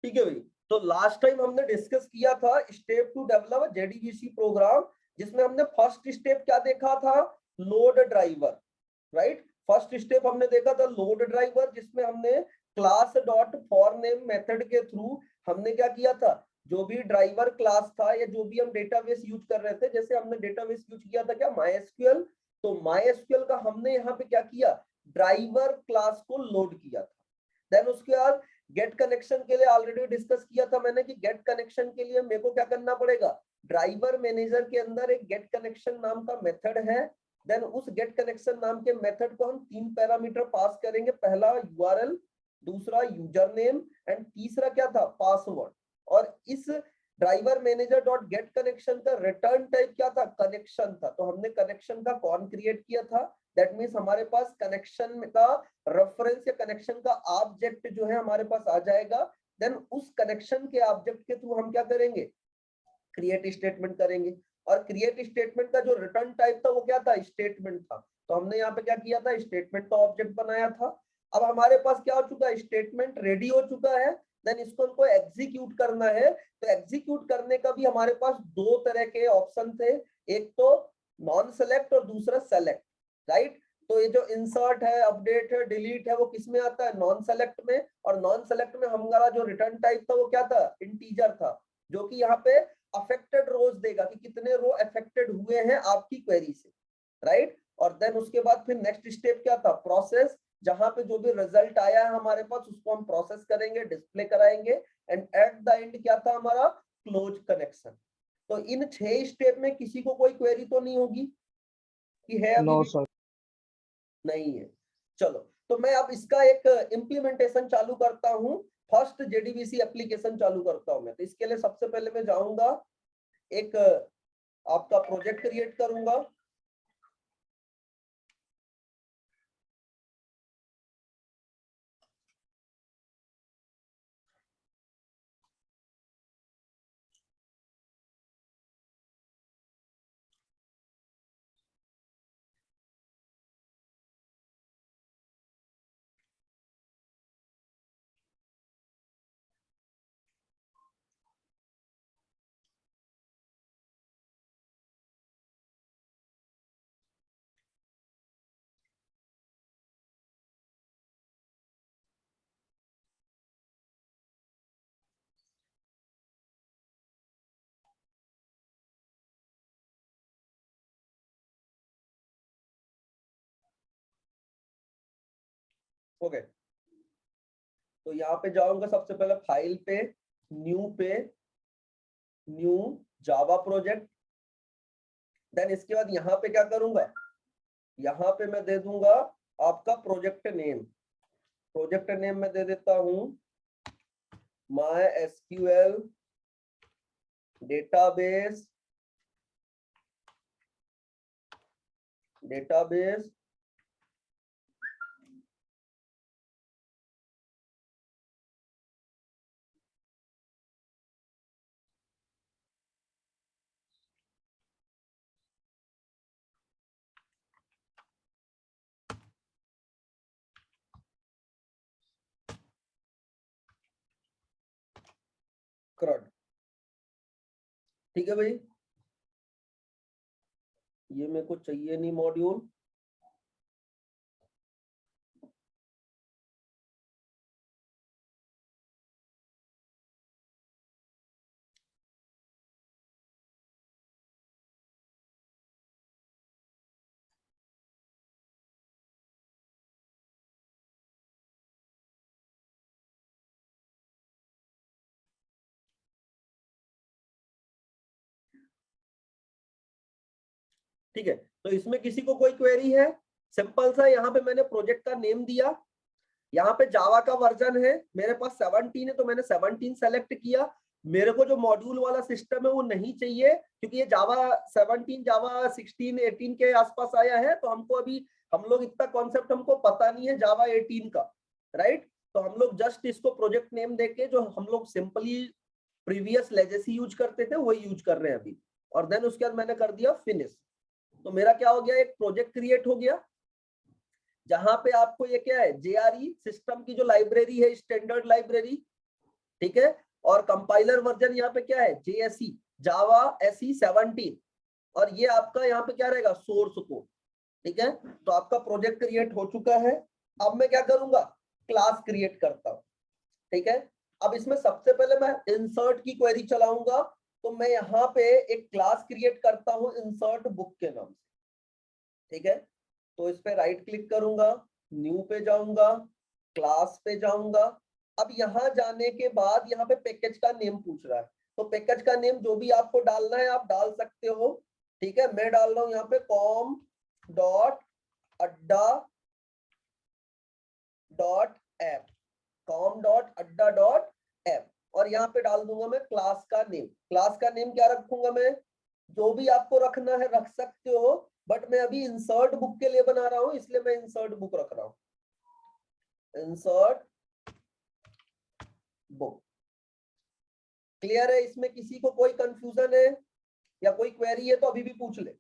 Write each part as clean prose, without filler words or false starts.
ठीक है भाई। तो लास्ट टाइम हमने डिस्कस किया था step to develop JDBC program, जिसमें हमने फर्स्ट स्टेप क्या देखा था, load driver, right. First step हमने देखा था लोड ड्राइवर, जिसमें हमने class dot for name method के थ्रू हमने क्या किया था, जो भी ड्राइवर क्लास था या जो भी हम डेटाबेस यूज कर रहे थे, जैसे हमने डेटाबेस यूज किया था क्या, माईएसक्यूएल, तो माईएसक्यूएल का हमने यहाँ पे क्या किया, ड्राइवर क्लास को लोड किया था। देन उसके बाद गेट कनेक्शन के लिए ऑलरेडी डिस्कस किया था मैंने कि गेट कनेक्शन के लिए मेरे को क्या करना पड़ेगा, ड्राइवर मैनेजर के अंदर एक गेट कनेक्शन नाम का मेथड है। देन उस गेट कनेक्शन नाम के मेथड को हम 3 पैरामीटर पास करेंगे, पहला यूआरएल, दूसरा यूजर नेम एंड तीसरा क्या था, पासवर्ड। और इस driver manager dot get connection का रिटर्न टाइप क्या था, कनेक्शन था। तो हमने कनेक्शन का कौन क्रिएट किया था, दैट मीन्स हमारे पास कनेक्शन का रेफरेंस या कनेक्शन का ऑब्जेक्ट जो है हमारे पास आ जाएगा। देन उस कनेक्शन के ऑब्जेक्ट के थ्रू हम क्या करेंगे, क्रिएट स्टेटमेंट करेंगे। और क्रिएट स्टेटमेंट का जो रिटर्न टाइप था वो क्या था, स्टेटमेंट था। तो हमने यहाँ पे क्या किया था, स्टेटमेंट का ऑब्जेक्ट बनाया था। अब हमारे पास क्या हो चुका है, स्टेटमेंट रेडी हो चुका है। देन इसको हमको एग्जीक्यूट करना है। तो एग्जीक्यूट करने का भी हमारे पास दो तरह के ऑप्शन थे, एक तो नॉन सेलेक्ट और दूसरा सेलेक्ट, राइट। तो ये जो इंसर्ट है, अपडेट है, डिलीट है, वो किस में आता है, नॉन सेलेक्ट में। और नॉन सेलेक्ट में हमारा जो रिटर्न टाइप था वो क्या था, इंटीजर था, जो कि यहाँ पे अफेक्टेड रोज देगा कि कितने रो अफेक्टेड हुए हैं आपकी क्वेरी से, राइट। और देन उसके बाद फिर नेक्स्ट स्टेप क्या था, प्रोसेस, जहां पे जो भी रिजल्ट आया है हमारे पास उसको हम प्रोसेस करेंगे, डिस्प्ले कराएंगे। एंड एट द एंड क्या था हमारा, क्लोज कनेक्शन। तो इन 6 स्टेप में किसी को कोई क्वेरी तो नहीं होगी कि है, अभी नो भी सर। नहीं है। चलो, तो मैं अब इसका एक इम्प्लीमेंटेशन चालू करता हूँ, फर्स्ट जेडीबीसी एप्लीकेशन चालू करता हूँ मैं। तो इसके लिए सबसे पहले मैं जाऊंगा, एक आपका प्रोजेक्ट क्रिएट करूंगा। ओके, तो यहाँ पे जाऊंगा सबसे पहले फाइल पे, न्यू जावा प्रोजेक्ट। देन इसके बाद यहाँ पे क्या करूंगा, यहाँ पे मैं दे दूंगा आपका प्रोजेक्ट नेम। प्रोजेक्ट नेम में दे देता हूं MySQL डेटाबेस CRUD। ठीक है भाई, ये मेरे को चाहिए नहीं मॉड्यूल। ठीक है, तो इसमें किसी को कोई क्वेरी है, सिंपल सा। यहाँ पे मैंने प्रोजेक्ट का नेम दिया, यहाँ पे जावा का वर्जन है मेरे पास 17 है, तो मैंने 17 सेलेक्ट किया। मेरे को जो मॉड्यूल वाला सिस्टम है वो नहीं चाहिए, क्योंकि ये जावा 17 जावा 16 18 के आसपास आया है। तो हमको अभी, हम लोग इतना कॉन्सेप्ट हमको पता नहीं है जावा 18 का, राइट। तो हम लोग जस्ट इसको प्रोजेक्ट नेम देके, जो हम लोग सिंपली प्रीवियस लेजेसी यूज करते थे वही यूज कर रहे हैं अभी। और देन उसके बाद मैंने कर दिया फिनिश। तो मेरा क्या हो गया, एक प्रोजेक्ट क्रिएट हो गया, जहां पे आपको ये क्या है, जेआरई सिस्टम की जो लाइब्रेरी है, स्टैंडर्ड लाइब्रेरी, ठीक है। और कंपाइलर वर्जन यहाँ पे क्या है, JSE जावा SE 17, और ये आपका यहाँ पे क्या रहेगा, सोर्स कोड। ठीक है, तो आपका प्रोजेक्ट क्रिएट हो चुका है। अब मैं क्या करूंगा, क्लास क्रिएट करता हूँ। ठीक है, अब इसमें सबसे पहले मैं इंसर्ट की क्वेरी चलाऊंगा। तो मैं यहाँ पे एक क्लास क्रिएट करता हूँ इंसर्ट बुक के नाम से। ठीक है, तो इस पे राइट क्लिक करूंगा, न्यू पे जाऊंगा, क्लास पे जाऊंगा। अब यहाँ जाने के बाद यहाँ पे पैकेज का नेम पूछ रहा है, तो पैकेज का नेम जो भी आपको डालना है आप डाल सकते हो। ठीक है, मैं डाल रहा हूँ यहाँ पे कॉम डॉट अड्डा डॉट ऐप, कॉम डॉट अड्डा डॉट ऐप, और यहाँ पे डाल दूंगा मैं क्लास का नेम। क्लास का नेम क्या रखूंगा मैं, जो भी आपको रखना है रख सकते हो, बट मैं अभी इंसर्ट बुक के लिए बना रहा हूं, इसलिए मैं इंसर्ट बुक रख रहा हूं, इंसर्ट बुक। क्लियर है, इसमें किसी को कोई कंफ्यूजन है या कोई क्वेरी है तो अभी भी पूछ ले।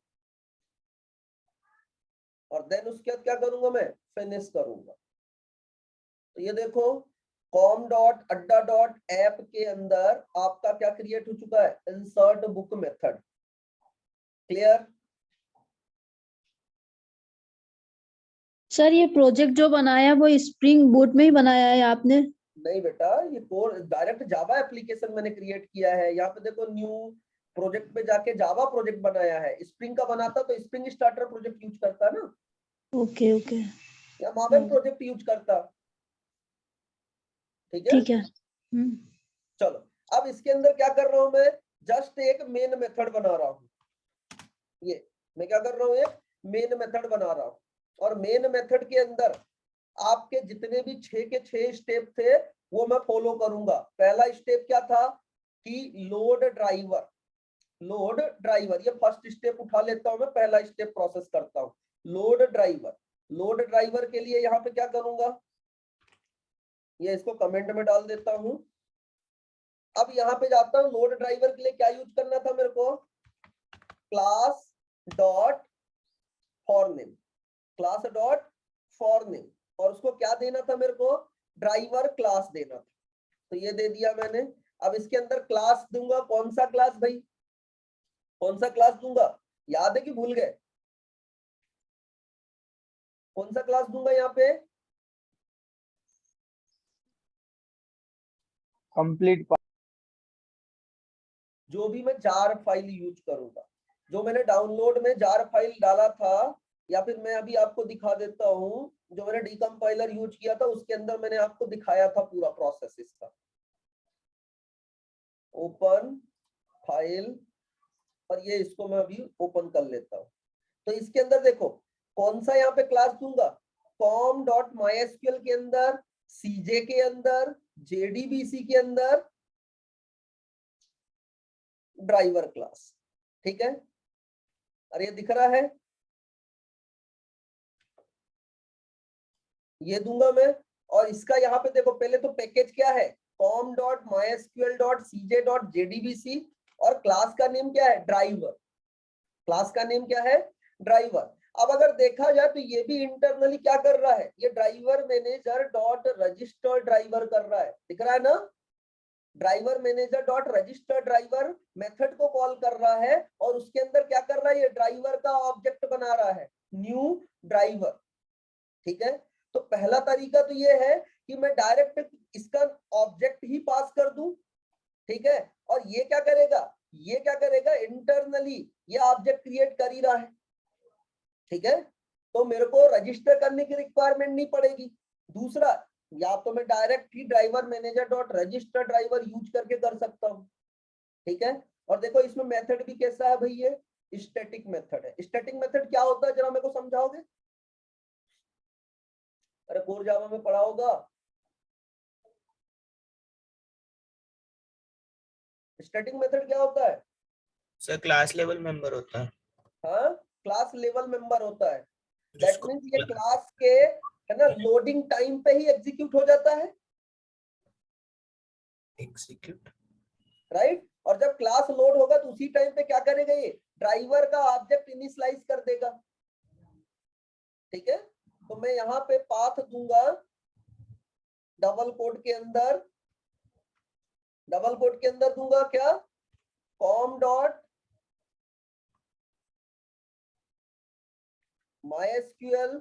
और देन उसके बाद क्या करूंगा मैं, फिनिश करूंगा। तो ये देखो कॉम डॉट अड्डा डॉट ऐप के अंदर आपका क्या क्रिएट हो चुका है, insert book method. Clear. Sir ये प्रोजेक्ट जो बनाया है वो स्प्रिंग बूट में ही बनाया है आपने? नहीं बेटा, ये कोर डायरेक्ट जावा एप्लीकेशन मैंने क्रिएट किया है। यहाँ पे देखो न्यू प्रोजेक्ट पे जाके जावा प्रोजेक्ट बनाया है। स्प्रिंग का बनाता तो स्प्रिंग स्टार्टर प्रोजेक्ट यूज करता ना, ओके ओके, या मावेन प्रोजेक्ट यूज करता। ठीक है, ठीक है। चलो अब इसके अंदर क्या कर रहा हूं मैं, जस्ट एक मेन मेथड बना रहा हूं। ये मैं क्या कर रहा हूं, एक मेन मेथड बना रहा हूं, और मेन मेथड के अंदर आपके जितने भी 6 के 6 स्टेप थे वो मैं फॉलो करूंगा। पहला स्टेप क्या था कि लोड ड्राइवर, लोड ड्राइवर, ये फर्स्ट स्टेप उठा लेता हूं मैं, पहला स्टेप प्रोसेस करता हूं, लोड ड्राइवर। लोड ड्राइवर के लिए यहाँ पे क्या करूंगा, ये इसको कमेंट में डाल देता हूं। अब यहाँ पे जाता हूँ, लोड ड्राइवर के लिए क्या यूज करना था मेरे को, class dot for name, class dot for name, और उसको क्या देना था मेरे को, ड्राइवर क्लास देना था। तो ये दे दिया मैंने। अब इसके अंदर क्लास दूंगा, कौन सा क्लास भाई, कौन सा क्लास दूंगा, याद है कि भूल गए, कौन सा क्लास दूंगा यहाँ पे, कंप्लीट। जो भी मैं जार फाइल यूज करूंगा, जो मैंने डाउनलोड में जार फाइल डाला था, या फिर मैं अभी आपको दिखा देता हूं, जो मैंने डीकंपाइलर यूज किया था उसके अंदर मैंने आपको दिखाया था पूरा प्रोसेस इसका। ओपन फाइल, और ये इसको मैं अभी ओपन कर लेता हूं। तो इसके अंदर देखो कौन सा यहाँ पे क्लास दूंगा, कॉम डॉट माईएसक्यूएल के अंदर, सीजे के अंदर, जेडीबीसी के अंदर ड्राइवर क्लास। ठीक है, अरे ये दिख रहा है, ये दूंगा मैं। और इसका यहाँ पे देखो पहले तो पैकेज क्या है, कॉम डॉट माईएसक्यूएल डॉट सीजे डॉट जेडीबीसी, और क्लास का नेम क्या है, ड्राइवर। क्लास का नेम क्या है, ड्राइवर। अब अगर देखा जाए तो ये भी इंटरनली क्या कर रहा है, ये driver manager dot register driver कर रहा है, दिख रहा है ना, driver manager dot register driver method को कॉल कर रहा है, और उसके अंदर क्या कर रहा है, ये ड्राइवर का ऑब्जेक्ट बना रहा है, न्यू ड्राइवर। ठीक है, तो पहला तरीका तो ये है कि मैं डायरेक्ट इसका ऑब्जेक्ट ही पास कर दूं। ठीक है, और ये क्या करेगा, ये क्या करेगा, इंटरनली ये ऑब्जेक्ट क्रिएट कर ही रहा है। ठीक है, तो मेरे को रजिस्टर करने की रिक्वायरमेंट नहीं पड़ेगी। दूसरा, या तो मैं डायरेक्ट ही driver manager dot register driver use करके कर सकता हूँ। ठीक है, और देखो इसमें मेथड भी कैसा है भाई, ये स्टैटिक मेथड है। स्टैटिक मेथड क्या होता है जरा मेरे को समझाओगे, अरे कोर जावा में पढ़ा होगा। स्टैटिक मेथड क्या होता है सर? क्लास लेवल मेंबर होता है। हाँ, क्लास लेवल मेंबर होता है। दैट जिसको मीन्स ये क्लास के है ना लोडिंग टाइम पे ही एग्जीक्यूट हो जाता है, एग्जीक्यूट, राइट। और जब क्लास लोड होगा तो उसी टाइम पे क्या करेगा, ये ड्राइवर का ऑब्जेक्ट इनिशियलाइज कर देगा। ठीक है, तो मैं यहाँ पे पाथ दूंगा डबल कोट के अंदर डबल कोट के अंदर दूंगा क्या, com dot MySQL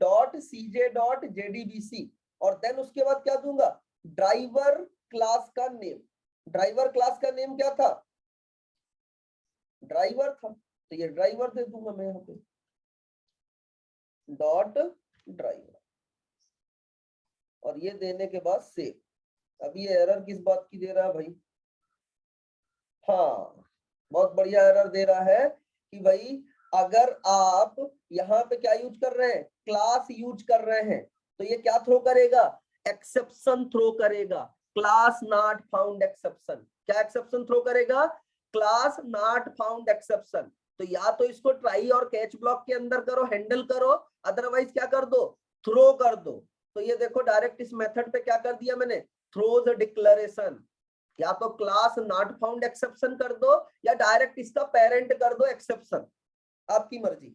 dot CJ dot JDBC, और देन उसके बाद क्या दूंगा, ड्राइवर क्लास का नेम। ड्राइवर क्लास का नेम क्या था, ड्राइवर था, तो ये ड्राइवर दे दूंगा मैं यहाँ पे, डॉट ड्राइवर, और ये देने के बाद सेव। अब ये एरर किस बात की दे रहा है भाई, हाँ बहुत बढ़िया एरर दे रहा है कि भाई अगर आप यहाँ पे क्या यूज कर रहे हैं, क्लास यूज कर रहे हैं, तो ये क्या थ्रो करेगा, एक्सेप्शन थ्रो करेगा, क्लास नॉट फाउंड एक्सेप्शन। क्या एक्सेप्शन थ्रो करेगा, क्लास नॉट फाउंड एक्सेप्शन। तो या तो इसको ट्राई और कैच ब्लॉक के अंदर करो, हैंडल करो, अदरवाइज क्या कर दो, थ्रो कर दो। तो ये देखो डायरेक्ट इस मेथड पे क्या कर दिया मैंने, थ्रोज डिक्लेरेशन। या तो क्लास नॉट फाउंड एक्सेप्शन कर दो या डायरेक्ट इसका पेरेंट कर दो एक्सेप्शन, आपकी मर्जी।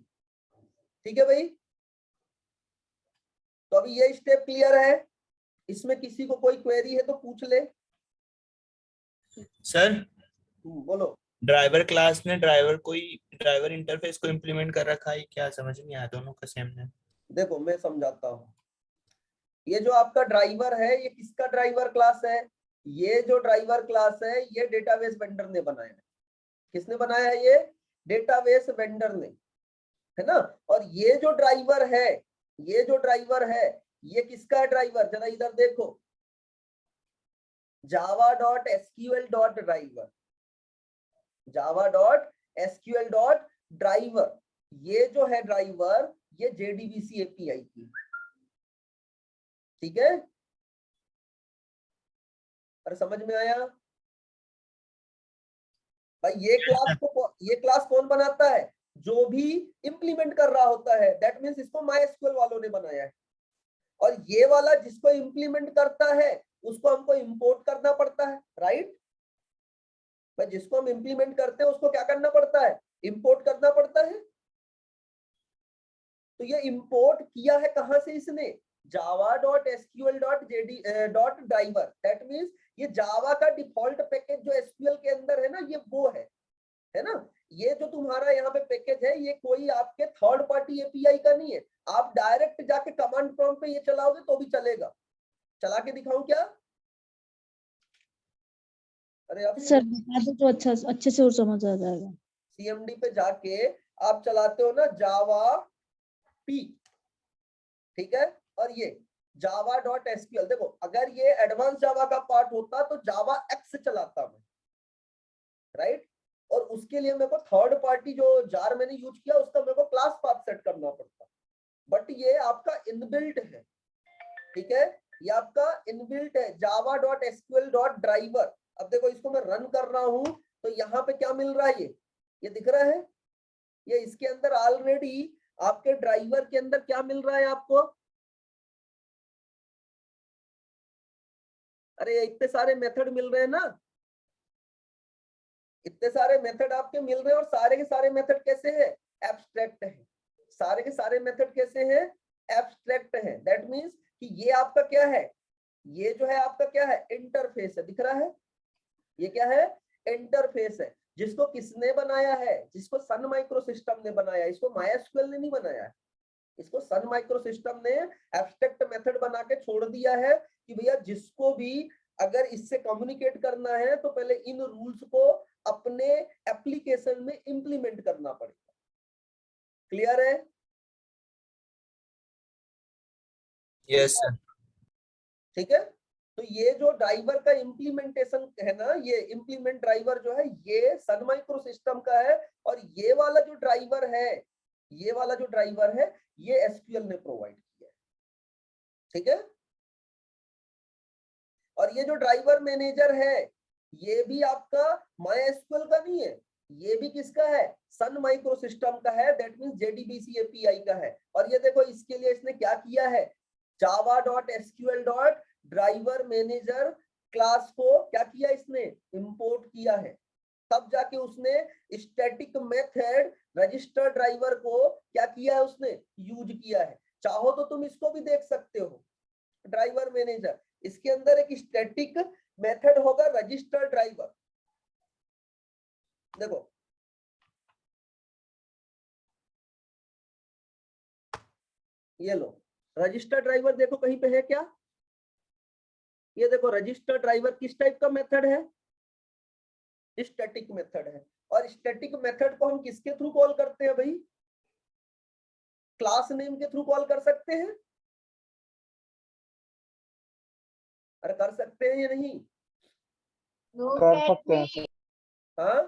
ठीक है भाई, तो अभी ये स्टेप क्लियर है, इसमें किसी को कोई क्वेरी है तो पूछ ले। सर बोलो। ड्राइवर क्लास ने ड्राइवर इंटरफेस को इम्प्लीमेंट कर रखा है, क्या समझ नहीं आया, दोनों का सेम है। देखो मैं समझाता हूँ, ये जो आपका ड्राइवर है ये किसका ड्राइवर क्लास है, ये जो ड्राइवर क्लास है ये डेटाबेस वेंडर ने बनाया है। किसने बनाया है, ये डेटाबेस वेंडर ने, है ना। और ये जो ड्राइवर है, ये जो ड्राइवर है ये किसका है ड्राइवर, जरा इधर देखो, java.sql.driver, java.sql.driver, ये जो है ड्राइवर ये JDBC API की, ठीक है। अरे समझ में आया भाई, ये क्लास कौन बनाता है, जो भी इंप्लीमेंट कर रहा होता है, दैट मींस इसको MySQL वालों ने बनाया है। और ये वाला जिसको इंप्लीमेंट करता है उसको हमको इंपोर्ट करना पड़ता है, राइट। भाई जिसको हम इंप्लीमेंट करते हैं उसको क्या करना पड़ता है, इंपोर्ट करना पड़ता है। तो ये इंपोर्ट किया है कहां से इसने, java.sql.driver, दैट मींस ये जावा का डिफॉल्ट पैकेज जो एसक्यूएल के अंदर है ना, ये वो है ना। ये जो तुम्हारा यहाँ पे पैकेज है ये कोई आपके थर्ड पार्टी एपीआई का नहीं है, आप डायरेक्ट जाके कमांड प्रॉम्प्ट पे ये चलाओगे तो भी चलेगा। चला के दिखाऊं क्या, अरे आप सर बता दो तो अच्छे से और समझ आ जाएगा। सीएमडी पे जाके आप चलाते हो ना जावा पी, ठीक है, और ये java.sql, देखो अगर ये एडवांस जावा का पार्ट होता तो जावा एक्स चलाता मैं, राइट। और उसके लिए मेरे को थर्ड पार्टी जो जार मैंने यूज किया उसका मेरे को क्लास पाथ सेट करना पड़ता, बट ये आपका इनबिल्ट है, ठीक है, ये आपका इनबिल्ट है java.sql.driver। अब देखो इसको मैं रन कर रहा हूं तो यहाँ पे क्या मिल रहा है, ये दिख रहा है, ये इसके अंदर ऑलरेडी आपके ड्राइवर के अंदर क्या मिल रहा है आपको, अरे इतने सारे मेथड मिल रहे हैं ना, इतने सारे मेथड आपके मिल रहे हैं, और सारे के सारे मेथड कैसे हैं, एब्स्ट्रैक्ट है। सारे के सारे मेथड कैसे हैं, एब्स्ट्रैक्ट है। दैट मींस कि ये आपका क्या है, ये जो है आपका क्या है, इंटरफेस है, दिख रहा है, ये क्या है, इंटरफेस है, जिसको किसने बनाया है, जिसको सन माइक्रो सिस्टम ने बनाया, इसको MySQL ने नहीं बनाया है, इसको सन माइक्रो सिस्टम ने एब्स्ट्रैक्ट मेथड बना के छोड़ दिया है कि भैया जिसको भी अगर इससे कम्युनिकेट करना है तो पहले इन रूल्स को अपने एप्लीकेशन में इंप्लीमेंट करना पड़ेगा। क्लियर है, यस सर। ठीक है। तो ये जो ड्राइवर का इम्प्लीमेंटेशन है ना, ये इम्प्लीमेंट ड्राइवर जो है ये सन माइक्रो सिस्टम का है, और ये वाला जो ड्राइवर है, ये वाला जो ड्राइवर है ये एसक्यूएल ने प्रोवाइड किया है, ठीक है। और ये जो ड्राइवर मैनेजर है ये भी आपका MySQL का नहीं है, ये भी किसका है, सन माइक्रो सिस्टम का है, दैट मींस JDBC API का है। और ये देखो इसके लिए इसने क्या किया है, java.sql.driver manager क्लास को क्या किया, इसने इंपोर्ट किया है। तब जाके उसने स्टैटिक मेथड रजिस्टर ड्राइवर को क्या किया है, उसने यूज किया है। चाहो तो तुम इसको भी देख सकते हो, ड्राइवर मैनेजर, इसके अंदर एक स्टैटिक मेथड होगा रजिस्टर ड्राइवर। देखो ये लो रजिस्टर ड्राइवर, देखो कहीं पे है क्या? ये देखो रजिस्टर ड्राइवर किस टाइप का मेथड है? स्टैटिक मेथड है। और स्टैटिक मेथड को हम किसके थ्रू कॉल करते हैं भाई? क्लास नेम के थ्रू कॉल कर सकते हैं। अरे कर सकते हैं या नहीं? कर सकते हैं सर, हाँ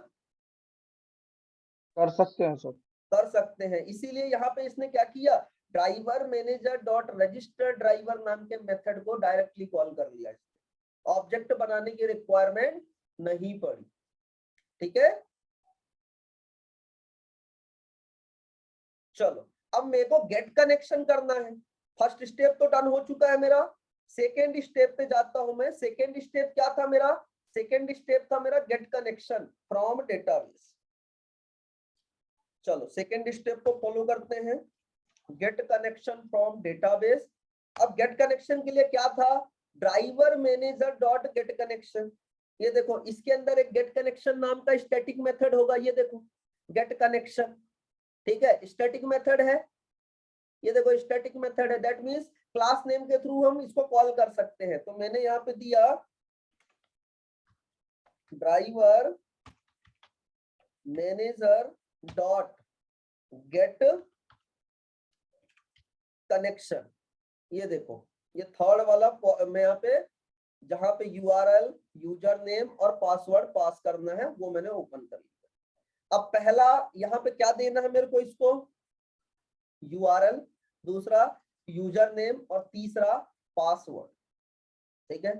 कर सकते हैं सर। कर सकते हैं। इसीलिए यहाँ पे इसने क्या किया, driver manager dot register driver नाम के मेथड को डायरेक्टली कॉल कर लिया। ऑब्जेक्ट बनाने की रिक्वायरमेंट नहीं पड़ी। ठीक है, चलो अब मेरे को गेट कनेक्शन करना है। फर्स्ट स्टेप तो डन हो चुका है मेरा। सेकेंड स्टेप पे जाता हूं मैं। सेकेंड स्टेप क्या था मेरा? सेकेंड स्टेप था मेरा गेट कनेक्शन फ्रॉम डेटाबेस। चलो सेकेंड स्टेप को फॉलो करते हैं, गेट कनेक्शन फ्रॉम डेटाबेस। अब गेट कनेक्शन के लिए क्या था? Driver manager dot get connection. ये देखो इसके अंदर एक गेट कनेक्शन नाम का स्टैटिक मेथड होगा। ये देखो गेट कनेक्शन, ठीक है, स्टैटिक मेथड है। ये देखो स्टैटिक मेथड है, दैट मींस क्लास नेम के थ्रू हम इसको कॉल कर सकते हैं। तो मैंने यहाँ पे दिया driver manager dot get connection. ये देखो ये थर्ड वाला मैं यहाँ पे जहां पे यूआरएल यूजर नेम और पासवर्ड पास करना है वो मैंने ओपन कर लिया। अब पहला यहाँ पे क्या देना है मेरे को? इसको यूआरएल, दूसरा यूजर नेम और तीसरा पासवर्ड। ठीक है,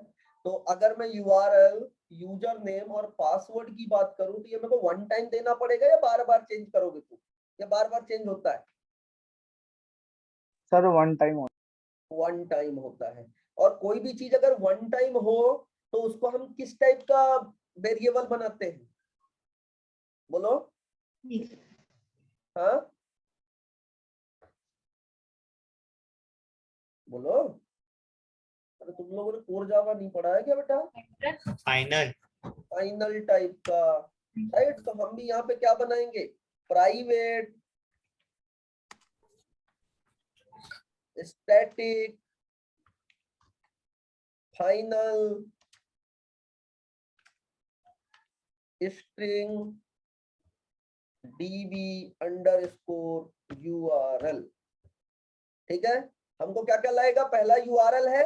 तो अगर मैं यूआरएल यूजर नेम और पासवर्ड की बात करूं तो ये मेरे को वन टाइम देना पड़ेगा या बार बार चेंज करोगे तुम? या बार बार चेंज होता है? सर वन टाइम हो। वन टाइम होता है। और कोई भी चीज अगर वन टाइम हो तो उसको हम किस टाइप का वेरिएबल बनाते हैं? बोलो। हाँ बोलो। अरे तुम लोगों ने कोर जावा नहीं पढ़ा है क्या बेटा? फाइनल फाइनल टाइप का, राइट। तो हम भी यहाँ पे क्या बनाएंगे? Private static final string db underscore URL। ठीक है, हमको क्या क्या लाएगा? पहला URL है,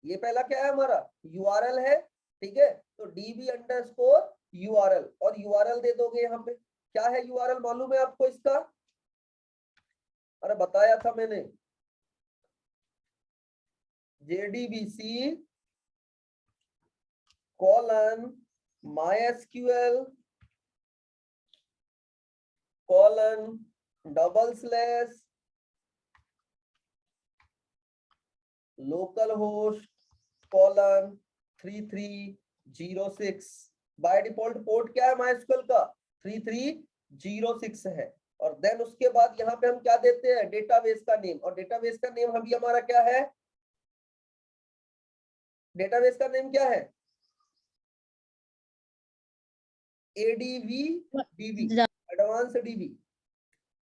ये पहला क्या है हमारा? URL है। ठीक है, तो db अंडरस्कोर URL और URL दे दोगे। यहाँ पे क्या है URL मालूम है आपको इसका? अरे बताया था मैंने, JDBC colon MySQL colon double slash local host colon 3306। By default port क्या है MySQL का? 3306 है। और देन उसके बाद यहाँ पे हम क्या देते हैं? डेटाबेस का नेम। और डेटाबेस का नेम अभी हमारा क्या है? डेटाबेस का नेम क्या है? ADVDB, advance DB,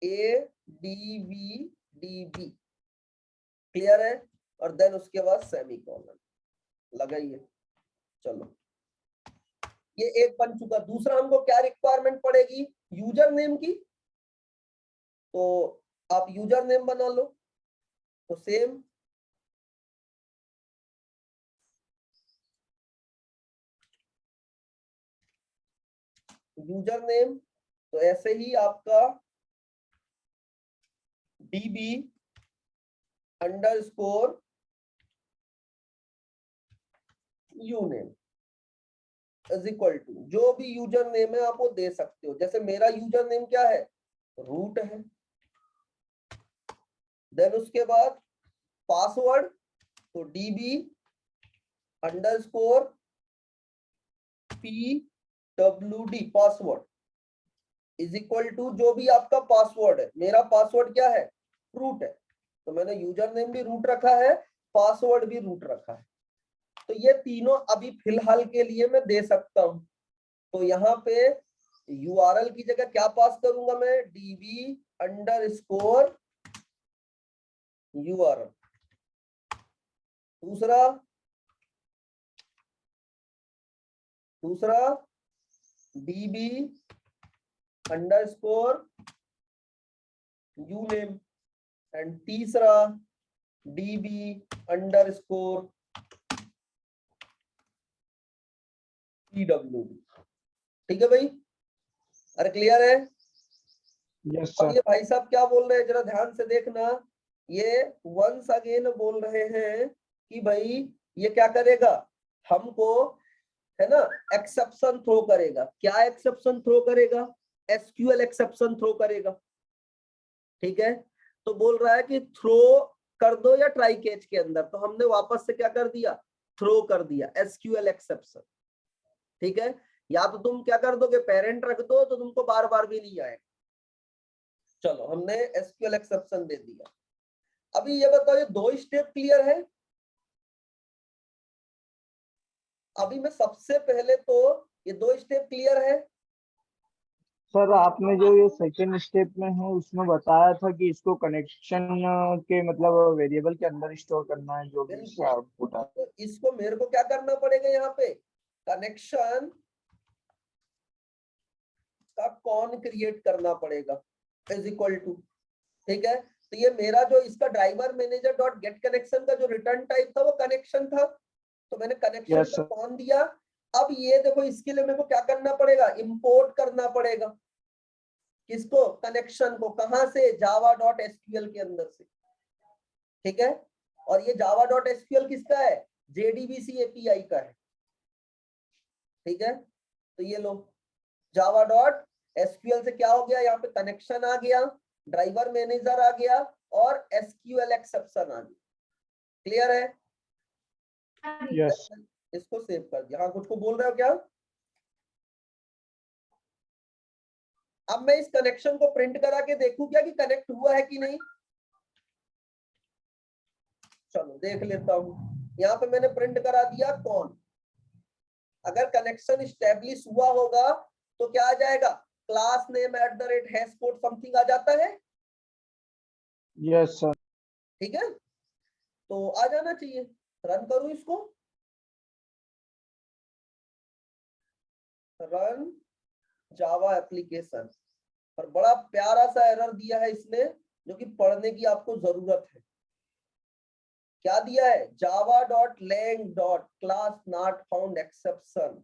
ADVDB। Clear है? और देन उसके बाद सेमीकोलन लगाइए। चलो ये एक बन चुका। दूसरा हमको क्या रिक्वायरमेंट पड़ेगी? यूजर नेम की। तो आप यूजर नेम बना लो। तो सेम यूजर नेम, तो ऐसे ही आपका db underscore uname is equal to जो भी यूजर नेम है आप वो दे सकते हो। जैसे मेरा यूजर नेम क्या है? रूट है। देन उसके बाद पासवर्ड, तो db underscore pwd password is equal to जो भी आपका पासवर्ड है। मेरा पासवर्ड क्या है? रूट है, तो मैंने यूजर नेम भी रूट रखा है, पासवर्ड भी रूट रखा है। तो ये तीनों अभी फिलहाल के लिए मैं दे सकता हूं। तो यहाँ पे URL की जगह क्या पास करूंगा मैं, db_URL। दूसरा db_uname एंड तीसरा db_pwd। ठीक है भाई, अरे क्लियर है? यस अब सर। ये भाई साहब क्या बोल रहे हैं जरा ध्यान से देखना, ये वंस अगेन बोल रहे हैं कि भाई ये क्या करेगा, हमको है ना एक्सेप्शन थ्रो करेगा। क्या एक्सेप्शन थ्रो करेगा? SQL एक्सेप्शन थ्रो करेगा। ठीक है, तो बोल रहा है कि थ्रो कर दो या ट्राई कैच के अंदर, तो हमने वापस से क्या कर दिया, थ्रो कर दिया SQL एक्सेप्शन। ठीक है, या तो तुम क्या कर दोगे, पेरेंट रख दो तो तुमको बार बार भी नहीं आएगा। चलो हमने SQL एक्सेप्शन दे दिया। अभी ये बताओ, ये 2 स्टेप क्लियर है? अभी मैं सबसे पहले तो ये 2 स्टेप क्लियर है? सर आपने जो ये सेकंड स्टेप में है उसमें बताया था कि इसको कनेक्शन के मतलब वेरिएबल के अंदर स्टोर करना है जो भी इसका आउटपुट है। तो इसको मेरे को क्या करना पड़ेगा, यहाँ पे कनेक्शन का कौन क्रिएट करना पड़ेगा इज इक्वल टू। ठीक है, तो ये मेरा जो इसका driver manager dot get connection का जो रिटर्न टाइप था वो कनेक्शन था, तो मैंने कनेक्शन Yes, का sir. कौन दिया। अब ये देखो, इसके लिए मेरे को क्या करना पड़ेगा, इंपोर्ट करना पड़ेगा। किसको, कनेक्शन को। कहां से, java.sql के अंदर से। ठीक है, और ये java.sql किसका है, JDBC API का है। ठीक है, तो ये लो java.sql से क्या हो गया, यहाँ पे कनेक्शन आ गया, ड्राइवर मैनेजर आ गया और SQL एक्सेप्शन आ गया। क्लियर है? यस इसको सेव कर दिया। हाँ, कुछ को बोल रहे हो क्या? अब मैं इस कनेक्शन को प्रिंट करा के देखूं क्या कि कनेक्ट हुआ है कि नहीं। चलो देख लेता हूं, यहाँ पे मैंने प्रिंट करा दिया कौन। अगर कनेक्शन स्टैब्लिश हुआ होगा तो क्या आ जाएगा, क्लास नेम @hashcode समथिंग आ जाता है। Yes sir. ठीक है, तो आ जाना चाहिए। रन करूं इसको, रन जावा एप्लीकेशन, और बड़ा प्यारा सा एरर दिया है इसने जो कि पढ़ने की आपको जरूरत है। क्या दिया है, java.lang.class not found exception।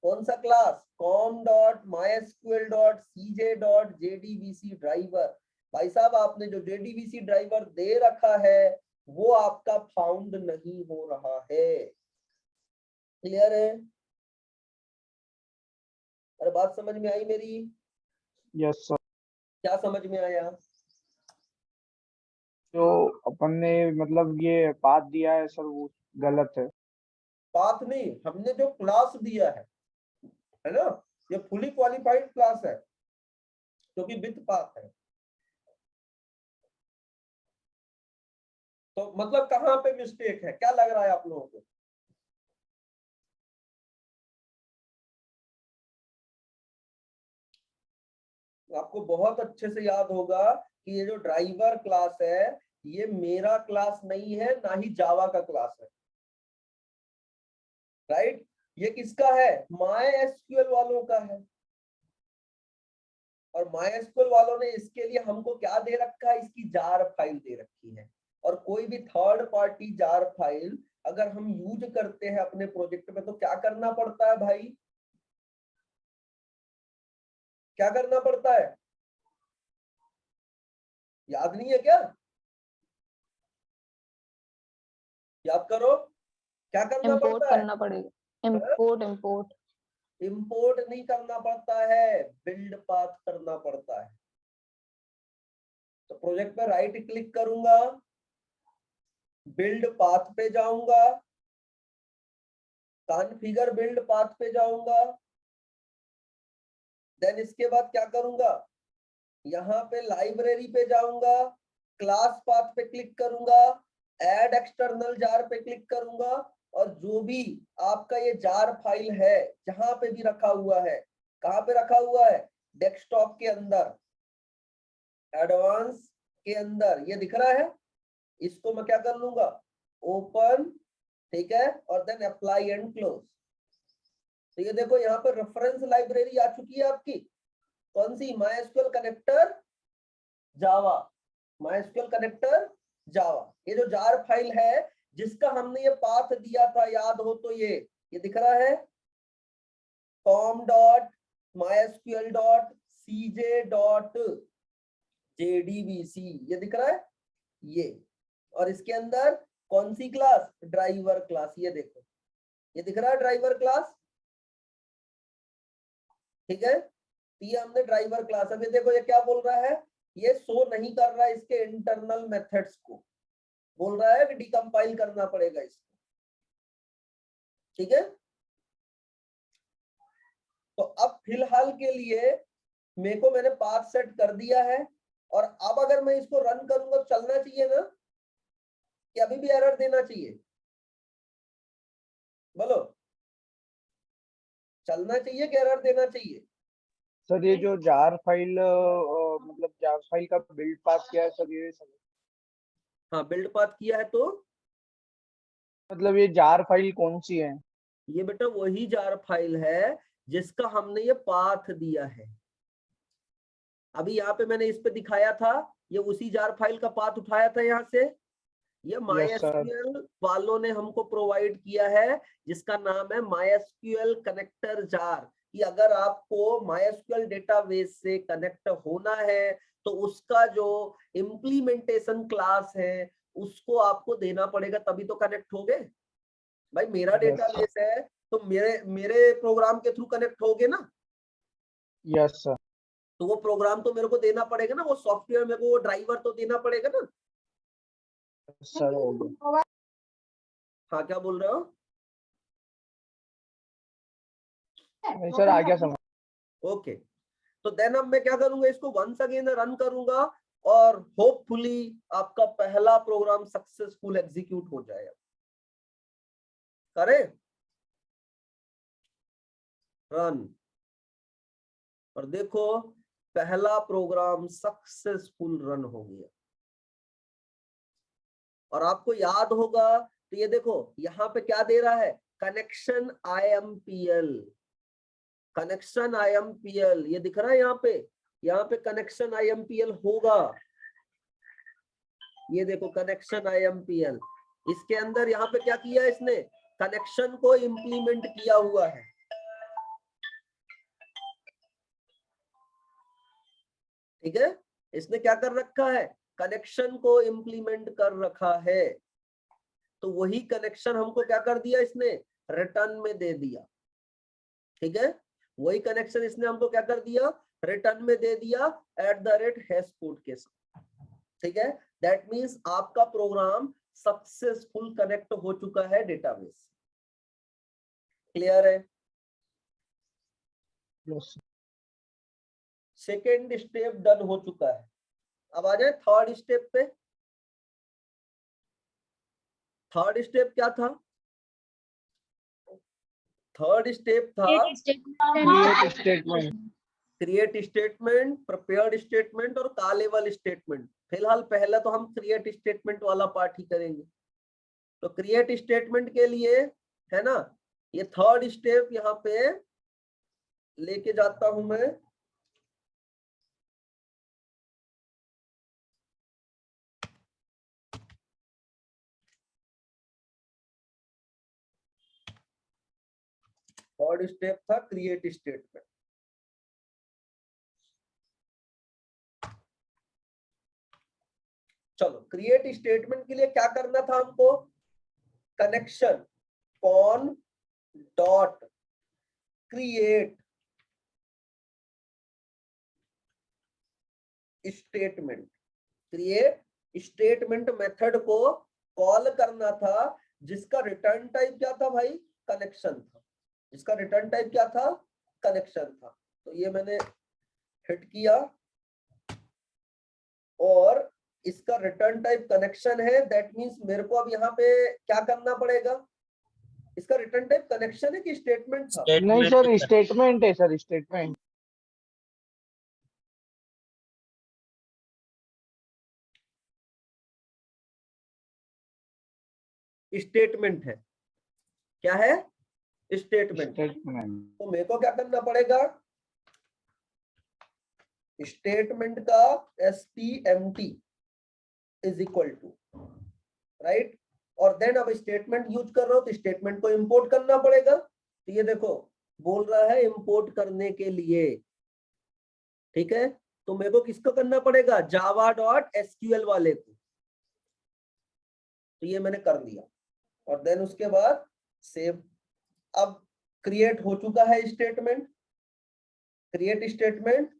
कौन सा क्लास, com.mysql.cj.jdbc ड्राइवर। भाई साहब आपने जो JDBC ड्राइवर दे रखा है वो आपका फाउंड नहीं हो रहा है। क्लियर है? अरे बात समझ में आई मेरी? Yes sir. क्या समझ में आया? जो अपन ने मतलब ये पाथ दिया है सर वो गलत है। पाथ नहीं, हमने जो क्लास दिया है ना, ये फुली क्वालिफाइड क्लास है क्योंकि विथ पाथ है। तो मतलब कहाँ पे मिस्टेक है, क्या लग रहा है आप लोगों को? आपको बहुत अच्छे से याद होगा कि ये जो ड्राइवर क्लास है ये मेरा क्लास नहीं है, ना ही जावा का क्लास है। राइट, ये किसका है, MySQL वालों का है। और MySQL वालों ने इसके लिए हमको क्या दे रखा है, इसकी जार फाइल दे रखी है। और कोई भी थर्ड पार्टी जार फाइल अगर हम यूज करते हैं अपने प्रोजेक्ट में तो क्या करना पड़ता है भाई, क्या करना पड़ता है, याद नहीं है क्या? याद करो, क्या करना इंपोर्ट पड़ता है? करना पड़ेगा। इंपोर्ट इंपोर्ट नहीं करना पड़ता है, बिल्ड पाथ करना पड़ता है। तो प्रोजेक्ट पे राइट क्लिक करूंगा, बिल्ड पाथ पे जाऊंगा, कॉन्फ़िगर बिल्ड पाथ पे जाऊंगा, देन इसके बाद क्या करूंगा, यहाँ पे लाइब्रेरी पे जाऊंगा, क्लास पाथ पे क्लिक करूंगा, ऐड एक्सटर्नल जार पे क्लिक करूंगा और जो भी आपका ये जार फाइल है जहां पे भी रखा हुआ है, कहाँ पे रखा हुआ है, डेस्कटॉप के अंदर, एडवांस के अंदर, ये दिख रहा है, इसको मैं क्या कर लूंगा, ओपन, ठीक है, और देन अप्लाई एंड क्लोज। तो ये देखो यहाँ पर रेफरेंस लाइब्रेरी आ चुकी है आपकी, कौन सी, MySQL कनेक्टर जावा, MySQL कनेक्टर जावा। ये जो जार फाइल है जिसका हमने ये पाथ दिया था, याद हो तो ये दिख रहा है, com.mysql.cj.jdbc, ये दिख रहा है ये, और इसके अंदर कौन सी क्लास, ड्राइवर क्लास, ये देखो ये दिख रहा है ड्राइवर क्लास, ठीक है, ये हमने ड्राइवर क्लास। अभी देखो ये क्या बोल रहा है, ये शो नहीं कर रहा है इसके इंटरनल मेथड्स को, बोल रहा है कि डिकम्पाइल करना पड़ेगा इसको, ठीक है। तो अब फिलहाल के लिए मेरे को मैंने पाथ सेट कर दिया है, और अब अगर मैं इसको रन करूंगा तो चलना चाहिए ना, कि अभी भी एरर देना चाहिए, बोलो, चलना चाहिए कि एरर देना चाहिए। सर ये जो जार फाइल मतलब जार फाइल का बिल्ड पाथ क्या है सर, ये हाँ बिल्ड पाथ किया है, तो मतलब ये जार फाइल कौन सी है? ये बेटा वही जार फाइल है जिसका हमने ये पाथ दिया है। अभी यहाँ पे मैंने इस पे दिखाया था, ये उसी जार फाइल का पाथ उठाया था यहाँ से, ये MySQL वालों ने हमको प्रोवाइड किया है, जिसका नाम है MySQL कनेक्टर जार, कि अगर आपको MySQL डेटाबेस से कनेक्ट होना है तो उसका जो इम्प्लीमेंटेशन क्लास है उसको आपको देना पड़ेगा, तभी तो कनेक्ट होगे। भाई मेरा डेटाबेस है तो मेरे प्रोग्राम के थ्रू कनेक्ट होगे ना, यस सर। तो वो प्रोग्राम तो मेरे को देना पड़ेगा ना, वो सॉफ्टवेयर मेरे को, वो ड्राइवर तो देना पड़ेगा ना। सर हो गया। हाँ क्या बोल रहे हो? नहीं सर आ गया समझ। ओके, तो देन अब मैं क्या करूंगा, इसको वंस अगेन रन करूंगा, और होपफुली आपका पहला प्रोग्राम सक्सेसफुल एग्जीक्यूट हो जाएगा। करें रन, और देखो पहला प्रोग्राम सक्सेसफुल रन हो गया। और आपको याद होगा तो ये देखो यहाँ पे क्या दे रहा है, कनेक्शन IMPL, कनेक्शन IMPL, ये दिख रहा है यहाँ पे कनेक्शन IMPL होगा, ये देखो कनेक्शन IMPL, इसके अंदर यहाँ पे क्या किया है इसने, कनेक्शन को इंप्लीमेंट किया हुआ है, ठीक है, इसने क्या कर रखा है, कनेक्शन को इंप्लीमेंट कर रखा है। तो वही कनेक्शन हमको क्या कर दिया इसने, रिटर्न में दे दिया, ठीक है, वही कनेक्शन इसने हमको क्या कर दिया, रिटर्न में दे दिया @hash कोड के साथ, ठीक है। दैट मींस आपका प्रोग्राम सक्सेसफुल कनेक्ट हो चुका है डेटाबेस। क्लियर है? सेकेंड स्टेप डन हो चुका है। अब आ जाए थर्ड स्टेप पे। थर्ड स्टेप क्या था, थर्ड स्टेप था क्रिएट स्टेटमेंट, प्रिपेयर्ड स्टेटमेंट और का लेवल स्टेटमेंट। फिलहाल पहले तो हम क्रिएट स्टेटमेंट वाला पार्ट ही करेंगे। तो क्रिएट स्टेटमेंट के लिए है ना, ये थर्ड स्टेप यहाँ पे लेके जाता हूं मैं। थर्ड स्टेप था क्रिएट स्टेटमेंट। चलो क्रिएट स्टेटमेंट के लिए क्या करना था हमको, connection cone dot create statement, create statement method को कॉल करना था, जिसका रिटर्न टाइप क्या था भाई, कनेक्शन था, जिसका रिटर्न टाइप क्या था, कनेक्शन था। तो ये मैंने हिट किया और इसका रिटर्न टाइप कनेक्शन है, दैट मींस मेरे को अब यहाँ पे क्या करना पड़ेगा, इसका रिटर्न टाइप कनेक्शन है कि स्टेटमेंट था? नहीं सर, स्टेटमेंट है सर, स्टेटमेंट। स्टेटमेंट है। क्या है? स्टेटमेंट। स्टेटमेंट। तो मेरे को क्या करना पड़ेगा? स्टेटमेंट का STMT is equal to, right. और देन अब स्टेटमेंट यूज कर रहा हूं तो स्टेटमेंट को इंपोर्ट करना पड़ेगा। तो ये देखो बोल रहा है इंपोर्ट करने के लिए, ठीक है। तो मेरे को किसको करना पड़ेगा? java.sql वाले को। तो ये मैंने कर दिया और देन उसके बाद सेव। अब क्रिएट हो चुका है स्टेटमेंट, क्रिएट स्टेटमेंट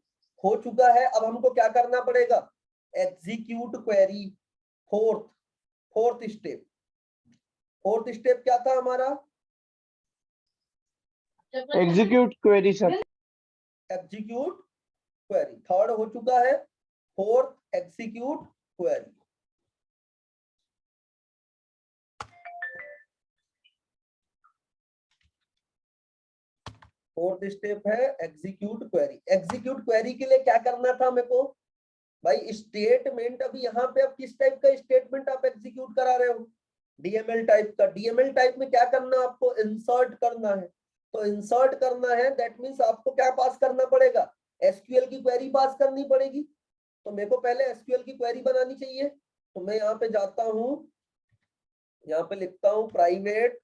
हो चुका है। अब हमको क्या करना पड़ेगा? Execute query. Fourth step. Fourth step क्या था हमारा? Execute query sir. Execute query. Third हो चुका है, fourth execute query. Fourth step है एग्जीक्यूट क्वेरी। एग्जीक्यूट क्वेरी के लिए क्या करना था मेरे को? भाई स्टेटमेंट अभी यहाँ पे अब किस टाइप का स्टेटमेंट आप एग्जीक्यूट करा रहे हो? डीएमएल टाइप का। डीएमएल टाइप में क्या करना? आपको इंसर्ट करना है। तो इंसर्ट करना है दैट मींस आपको क्या पास करना पड़ेगा? एसक्यूएल की क्वेरी पास करनी पड़ेगी। तो मेरे को पहले एसक्यूएल की क्वेरी बनानी चाहिए। तो मैं यहाँ पे जाता हूँ, यहाँ पे लिखता हूँ प्राइवेट,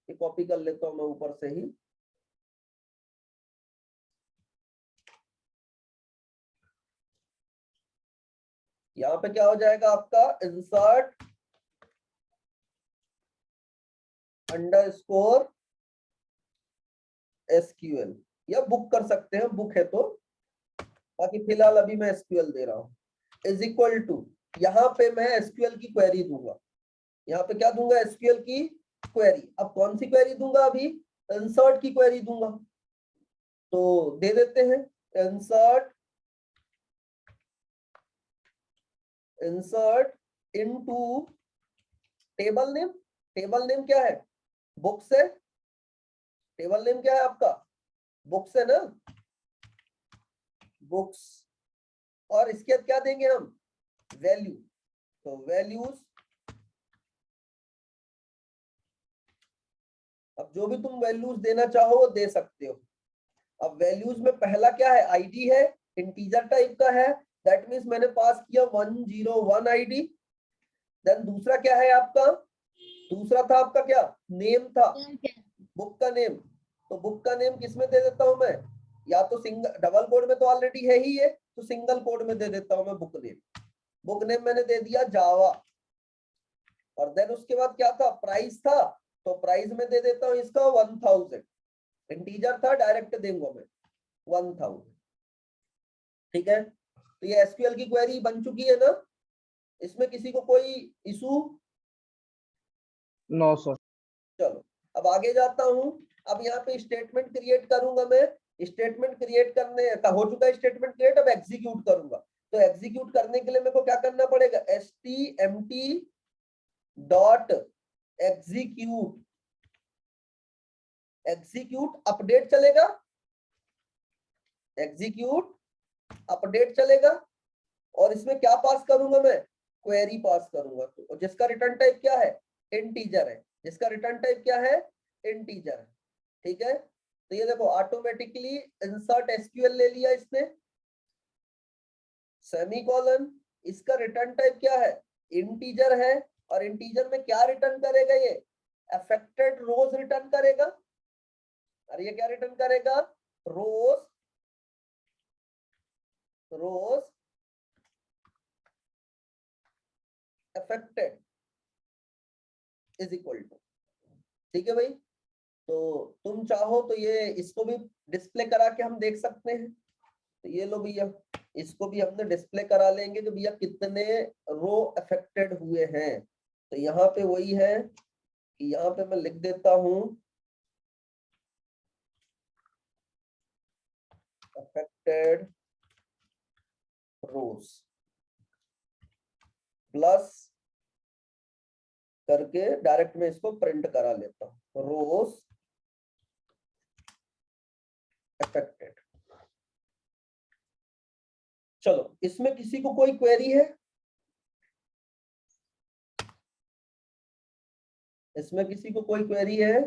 ये कॉपी कर लेता हूँ मैं ऊपर से ही। यहाँ पे क्या हो जाएगा आपका? इंसर्ट अंडरस्कोर एसक्यूएल, या बुक कर सकते हैं, बुक है तो। बाकी फिलहाल अभी मैं एसक्यूएल दे रहा हूं। इज इक्वल टू, यहाँ पे मैं एसक्यूएल की क्वेरी दूंगा। यहाँ पे क्या दूंगा? एसक्यूएल की क्वेरी। अब कौन सी क्वेरी दूंगा? अभी इंसर्ट की क्वेरी दूंगा। तो दे देते हैं insert into table name. Table name क्या है? बुक्स है। टेबल नेम क्या है आपका? बुक्स है ना, बुक्स। और इसके बाद क्या देंगे हम? वैल्यू। तो वैल्यूज, अब जो भी तुम वैल्यूज देना चाहो वो दे सकते हो। अब वैल्यूज में पहला क्या है? आईडी है, इंटीजर टाइप का है, दैट मींस मैंने पास किया 101 आईडी। देन दूसरा क्या है आपका? दूसरा था आपका क्या? नेम था, बुक का नेम। तो बुक का नेम किस में दे देता हूं मैं? या तो सिंगल, डबल कोड में तो ऑलरेडी है ही है, तो सिंगल कोड में दे देता हूं मैं बुक नेम। बुक नेम मैंने दे दिया जावा। और देन उसके बाद क्या था? प्राइस था, तो प्राइस में दे देता हूं इसका 1000। इंटीजर था, डायरेक्ट देंगे मैं 1000। ठीक है। तो ये एसक्यूएल की क्वेरी बन चुकी है ना? इसमें किसी को कोई इशू? No sir. चलो अब आगे जाता हूं। अब यहाँ पे स्टेटमेंट क्रिएट करूंगा मैं। स्टेटमेंट क्रिएट करने का हो चुका है स्टेटमेंट क्रिएट। अब एग्जीक्यूट करूंगा। तो एग्जीक्यूट करने के लिए मेरे को क्या करना पड़ेगा? STMT dot execute. Execute update चलेगा, एग्जीक्यूट अपडेट चलेगा। और इसमें क्या पास करूंगा मैं? क्वेरी पास करूंगा। तो जिसका रिटर्न टाइप क्या है? इंटीजर है। जिसका रिटर्न टाइप क्या है? इंटीजर है। ठीक है। तो ये देखो ऑटोमेटिकली इंसर्ट एसक्यूएल ले लिया इसने, सेमीकोलन। इसका रिटर्न टाइप क्या है? इंटीजर है। और इंटीजर में क्या रिटर्न करेगा? ये अफेक्टेड रोज रिटर्न करेगा। और ये क्या रिटर्न करेगा? रोज, रोज अफेक्टेड इज इक्वल टू। ठीक है भाई। तो तुम चाहो तो ये इसको भी डिस्प्ले करा के हम देख सकते हैं। तो ये लो भैया, इसको भी हमने डिस्प्ले करा लेंगे कि भैया कितने रो अफेक्टेड हुए हैं। तो यहाँ पे वही है कि यहाँ पे मैं लिख देता हूं अफेक्टेड रोज प्लस करके डायरेक्ट में इसको प्रिंट करा लेता हूँ, रोज अफेक्टेड। चलो इसमें किसी को कोई क्वेरी है? इसमें किसी को कोई क्वेरी है?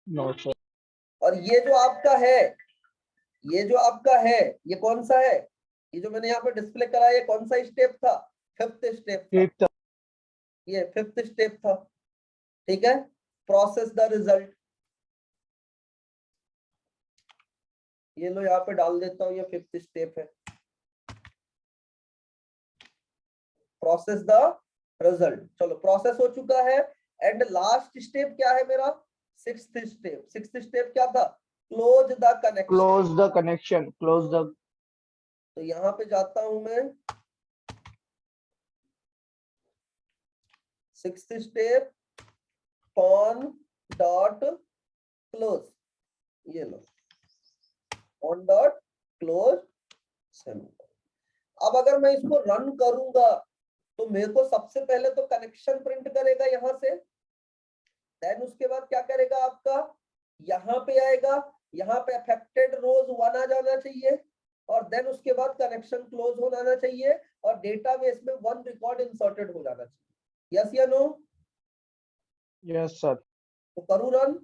No sir. और ये जो आपका है, ये जो आपका है, ये कौन सा है? ये जो मैंने यहाँ पे डिस्प्ले करा, ये कौन सा स्टेप था? फिफ्थ स्टेप था। ठीक था। ये फिफ्थ स्टेप था, ठीक है। प्रोसेस द रिजल्ट, ये लो यहाँ पे डाल देता हूँ, ये फिफ्थ स्टेप है, प्रोसेस द रिजल्ट। चलो प्रोसेस हो चुका है। एंड लास्ट स्टेप क्या है मेरा? Sixth step. सिक्स्थ स्टेप क्या था? Close the connection. Close the connection, close the. तो यहाँ पे जाता हूं मैं, sixth step on dot close, ये लो ऑन डॉट क्लोज सेमीकोलन। अब अगर मैं इसको रन करूंगा तो मेरे को सबसे पहले तो कनेक्शन प्रिंट करेगा यहां से, देन उसके बाद क्या करेगा आपका, यहाँ पे आएगा, यहाँ पे अफेक्टेड रोज 1 आ जाना चाहिए, और देन उसके बाद कनेक्शन क्लोज हो जाना चाहिए, और डेटाबेस में 1 रिकॉर्ड इंसर्टेड हो जाना चाहिए। यस या नो? Yes sir. तो करूं रन?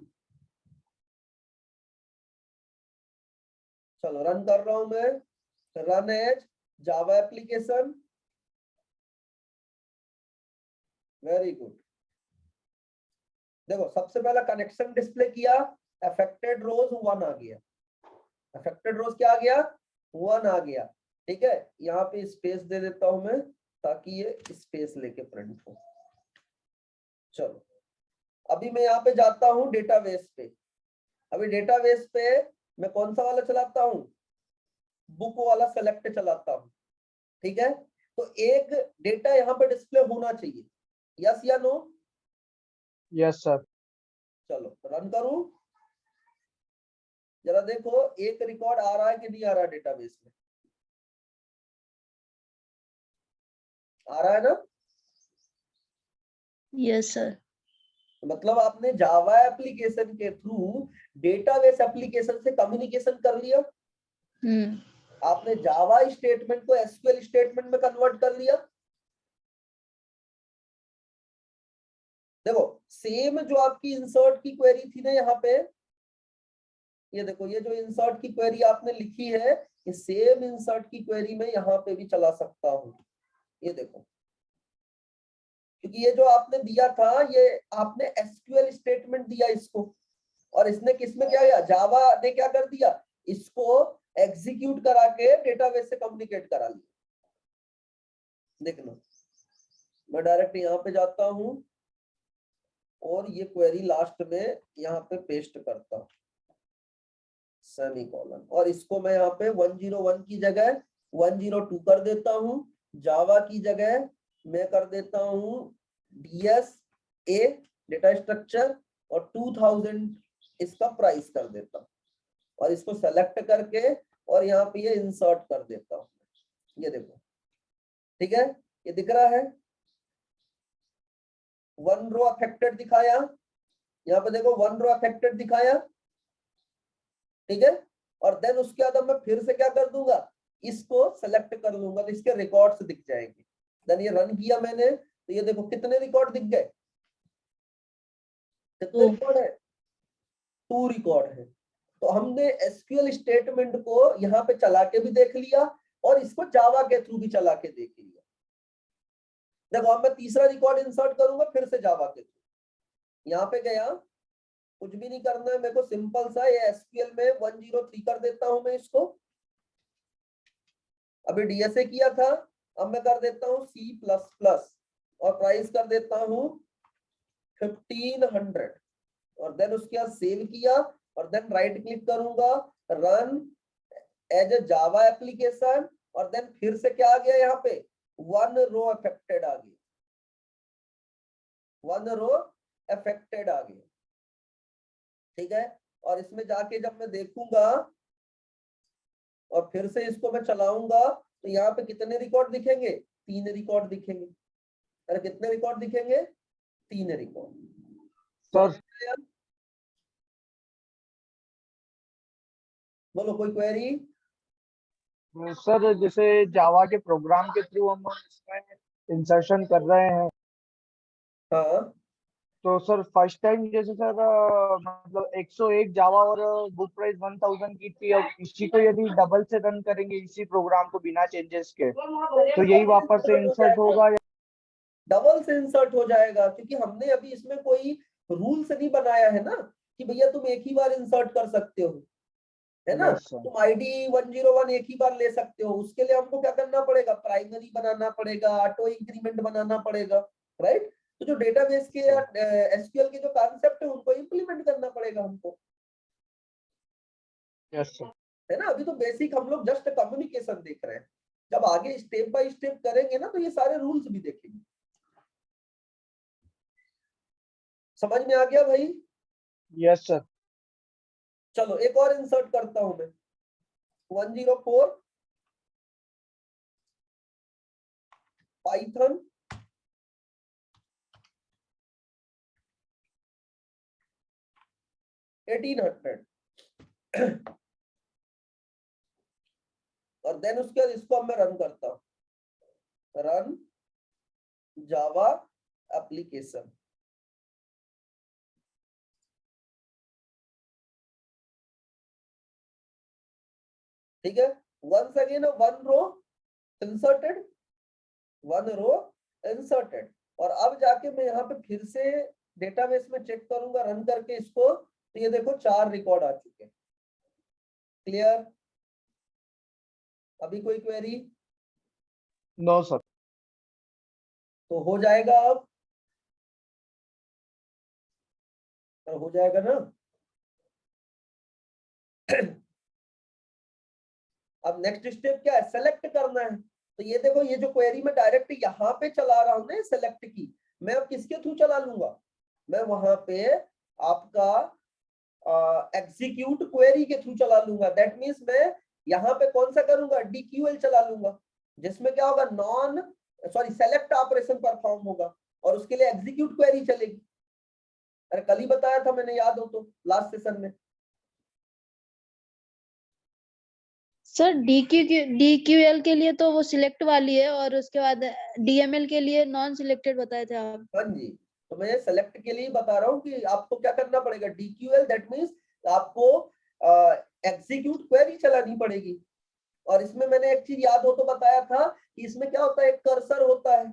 चलो रन कर रहा हूं मैं, run as Java application. Very good. देखो सबसे पहला कनेक्शन डिस्प्ले किया, अफेक्टेड रोज 1 आ गया, अफेक्टेड रोज क्या आ गया? 1 आ गया, ठीक है। यहाँ पे स्पेस दे देता हूं मैं ताकि ये स्पेस लेके प्रिंट हो। चलो अभी मैं यहाँ पे जाता हूँ डेटाबेस पे। अभी डेटाबेस पे मैं कौन सा वाला चलाता हूँ? बुक वाला सेलेक्ट चलाता हूँ, ठीक है। तो एक डेटा यहाँ पे डिस्प्ले होना चाहिए, यस या नो? Yes sir. चलो रन करूं, जरा देखो एक रिकॉर्ड आ रहा है कि नहीं आ रहा है डेटाबेस में? आ रहा है ना? Yes sir. मतलब आपने जावा एप्लीकेशन के थ्रू डेटाबेस एप्लीकेशन से कम्युनिकेशन कर लिया, आपने जावा स्टेटमेंट को एसक्यूएल स्टेटमेंट में कन्वर्ट कर लिया। देखो सेम जो आपकी इंसर्ट की क्वेरी थी ना यहाँ पे, ये देखो ये जो इंसर्ट की क्वेरी आपने लिखी है, ये सेम इंसर्ट की क्वेरी में यहाँ पे भी चला सकता हूँ। ये देखो, क्योंकि ये जो आपने दिया था, ये आपने एसक्यूएल स्टेटमेंट दिया इसको, और इसने किसमें क्या किया? जावा ने क्या कर दिया? इसको एग्जीक्यूट करा के डेटाबेस से कम्युनिकेट करा लिया। देखना मैं डायरेक्ट यहाँ पे जाता हूँ और ये क्वेरी लास्ट में यहाँ पे पेस्ट करता हूँ, सेमीकोलन, और इसको मैं यहाँ पे 101 की जगह 102 कर देता हूँ। जावा की जगह मैं कर देता हूँ DSA डेटा स्ट्रक्चर, और 2000 इसका प्राइस कर देता हूँ, और इसको सेलेक्ट करके और यहाँ पे ये इंसर्ट कर देता हूँ। ये देखो, ठीक है, ये दिख रहा है। 1 रो अफेक्टेड दिखाया, यहाँ पे देखो 1 रो अफेक्टेड दिखाया, ठीक है। और देन उसके बाद मैं फिर से क्या कर दूंगा? इसको सेलेक्ट कर लूंगा तो इसके रिकॉर्ड्स दिख जाएंगे। देन ये रन किया मैंने, तो ये देखो कितने रिकॉर्ड दिख गए? कितने रिकॉर्ड है? 2 रिकॉर्ड है। तो हमने एसक्यूएल स्टेटमेंट को यहाँ पे चला के भी देख लिया, और इसको जावा के थ्रू भी चला के देख लिया। देखो अब मैं तीसरा रिकॉर्ड इंसर्ट करूंगा फिर से जावा के थ्रू। यहाँ पे गया, कुछ भी नहीं करना है मेरे को, सिंपल सा ये एसक्यूएल में 103 कर देता हूं मैं इसको। अभी डीएसए किया था, अब मैं कर देता हूँ C++, और प्राइस कर देता हूँ 1500, और देन उसके बाद सेव किया, और देन राइट क्लिक करूंगा, run as a Java application, और देन फिर से क्या आ गया यहाँ पे? 1 रो अफेक्टेड आ गया, 1 रो अफेक्टेड आ गया, ठीक है। और इसमें जाके जब मैं देखूंगा और फिर से इसको मैं चलाऊंगा, तो यहाँ पे कितने रिकॉर्ड दिखेंगे? 3 रिकॉर्ड दिखेंगे। अरे कितने रिकॉर्ड दिखेंगे? 3 रिकॉर्ड। सर बोलो कोई क्वेरी? सर जैसे जावा के प्रोग्राम के थ्रू हम इसमें इंसर्शन कर रहे हैं, हाँ तो सर फर्स्ट टाइम जैसे सर मतलब 101 जावा और बुक प्राइस 1000 की थी, अब इसी को यदि डबल से रन करेंगे इसी प्रोग्राम को बिना चेंजेस के, तो यही वापस से इंसर्ट होगा या? डबल से इंसर्ट हो जाएगा, क्योंकि हमने अभी इसमें कोई रूल्स नहीं बनाया है ना कि भैया तुम एक ही बार इंसर्ट कर सकते हो, है ना। Yes sir. तुम आईडी 101 एक ही बार ले सकते हो, उसके लिए हमको क्या करना पड़ेगा, प्राइमरी बनाना पड़ेगा, ऑटो इंक्रीमेंट बनाना पड़ेगा, राइट। तो जो डेटाबेस के या एसक्यूएल के जो कॉन्सेप्ट है उनको इंप्लीमेंट करना पड़ेगा हमको, यस सर। है ना। अभी तो बेसिक हम लोग जस्ट कम्युनिकेशन देख रहे हैं, जब आगे स्टेप बाय स्टेप करेंगे ना तो ये सारे रूल्स भी देखेंगे। समझ में आ गया भाई? Yes sir. चलो एक और इंसर्ट करता हूं मैं, 104 पाइथन और देन उसके बाद इसको अब मैं रन करता हूं, रन जावा एप्लीकेशन। ठीक है, once again one row inserted, one row inserted. और अब जाके मैं यहाँ पे फिर से डेटाबेस में चेक करूंगा रन करके इसको, तो ये देखो 4 रिकॉर्ड आ चुके। क्लियर? अभी कोई क्वेरी? No sir. तो हो जाएगा अब, हो जाएगा ना। अब नेक्स्ट स्टेप क्या है, सेलेक्ट करना है। तो ये देखो, ये जो क्वेरी में डायरेक्ट यहाँ पे चला रहा हूं ना सेलेक्ट की, मैं अब किसके थ्रू चला लूंगा, मैं वहां पे आपका एग्जीक्यूट क्वेरी के थ्रू चला लूंगा। दैट मींस मैं यहाँ पे कौन सा करूंगा, डीक्यूएल चला लूंगा, जिसमें क्या होगा, सेलेक्ट ऑपरेशन परफॉर्म होगा और उसके लिए एग्जीक्यूट क्वेरी चलेगी। अरे कल ही बताया था मैंने, याद हो तो लास्ट सेशन में। सर डीक्यूएल के लिए तो वो सिलेक्ट वाली है, और उसके बाद डीएमएल के लिए नॉन सिलेक्टेड बताए थे आप। हाँ जी, तो मैं सेलेक्ट के लिए बता रहा हूँ कि आपको क्या करना पड़ेगा, डीक्यूएल, दैट मींस आपको एग्जीक्यूट क्वेरी चलानी पड़ेगी। और इसमें मैंने एक चीज याद हो तो बताया था कि इसमें क्या होता है, एक कर्सर होता है,